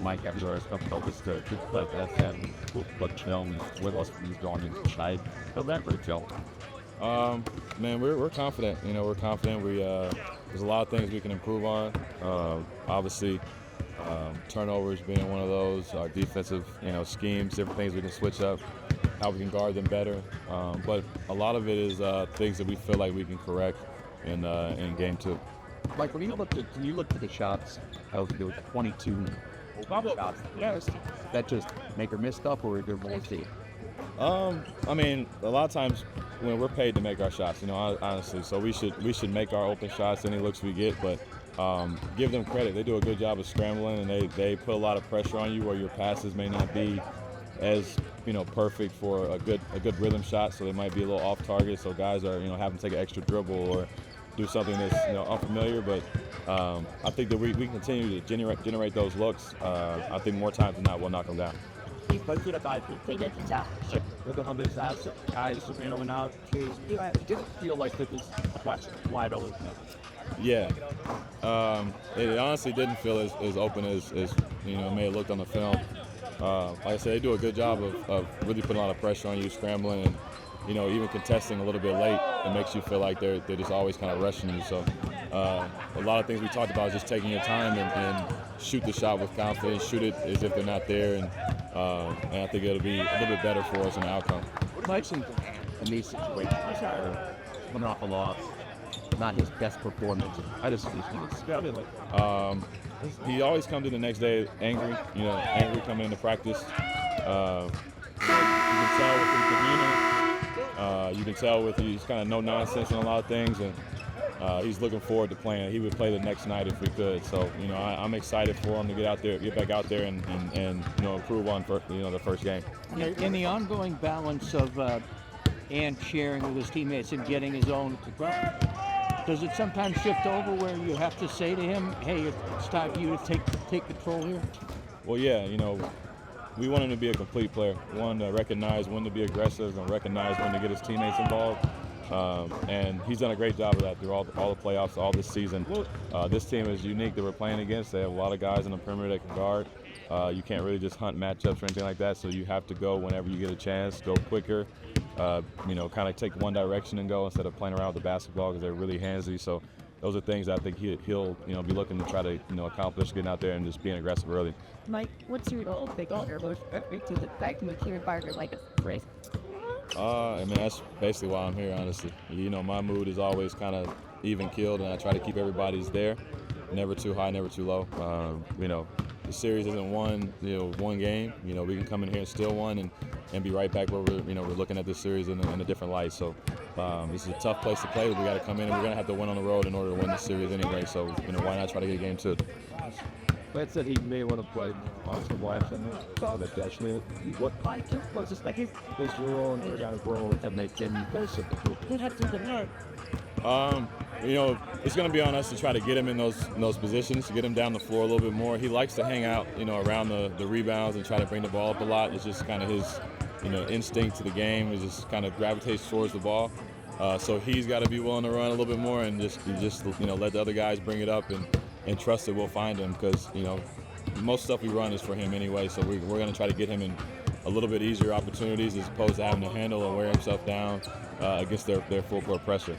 Mike after some focus to let that and what film with us he's going inside. So that pretty chill. Man, we're confident. We're confident. There's a lot of things we can improve on. Obviously, turnovers being one of those. Our defensive, schemes, different things we can switch up, how we can guard them better. But a lot of it is things that we feel like we can correct in game two. Like when you look at the shots, I was doing 22 shots. Yes, that just make or miss stuff, or is there more to it? I mean, a lot of times when we're paid to make our shots, honestly, so we should make our open shots any looks we get, but give them credit. They do a good job of scrambling, and they put a lot of pressure on you where your passes may not be as perfect for a good rhythm shot, so they might be a little off target. So guys are having to take an extra dribble or do something that's unfamiliar, but I think that we continue to generate those looks. I think more times than not we'll knock them down. But you know, guys on this guys and out. It didn't feel like this was wide open. Yeah, it honestly didn't feel as open as it may have looked on the film. Like I said, they do a good job of really putting a lot of pressure on you, scrambling, and even contesting a little bit late. It makes you feel like they're just always kind of rushing you. So a lot of things we talked about is just taking your time and shoot the shot with confidence, shoot it as if they're not there, and I think it'll be a little bit better for us in the outcome. Clemson in these situations are coming off a loss, not his best performance. I just he always comes in the next day angry, angry coming into practice. You can tell with his demeanor. You can tell with he's kind of no nonsense in a lot of things, and he's looking forward to playing. He would play the next night if we could. So I'm excited for him to get back out there and improve on the first game. In the ongoing balance of Ant sharing with his teammates and getting his own to ground, does it sometimes shift over where you have to say to him, "Hey, it's time for you to take control here"? Well, yeah, we want him to be a complete player. One to recognize when to be aggressive and recognize when to get his teammates involved. And he's done a great job of that through all the playoffs, all this season. This team is unique that we're playing against. They have a lot of guys in the perimeter that can guard. You can't really just hunt matchups or anything like that, so you have to go whenever you get a chance, go quicker, kind of take one direction and go instead of playing around with the basketball because they're really handsy. So those are things I think he'll be looking to try to accomplish, getting out there and just being aggressive early. Mike, what's your goal? Big honor, to the back to the environment like a race. I mean, that's basically why I'm here, honestly. My mood is always kind of even keeled, and I try to keep everybody's there, never too high, never too low. The series isn't one game. We can come in here and steal one and be right back where we're looking at this series in a different light. So this is a tough place to play. We got to come in and we're gonna have to win on the road in order to win this series anyway. So why not try to get a game two? Brett said he may want to play on some last and that actually what was this like his role and got to grow and make him it's going to be on us to try to get him in those positions, to get him down the floor a little bit more. He likes to hang out, around the rebounds and try to bring the ball up a lot. It's just kind of his, instinct to the game. He just kind of gravitates towards the ball. So he's got to be willing to run a little bit more and just let the other guys bring it up and trust that we'll find him because, most stuff we run is for him anyway. So we're going to try to get him in a little bit easier opportunities as opposed to having to handle and wear himself down against their full court pressure.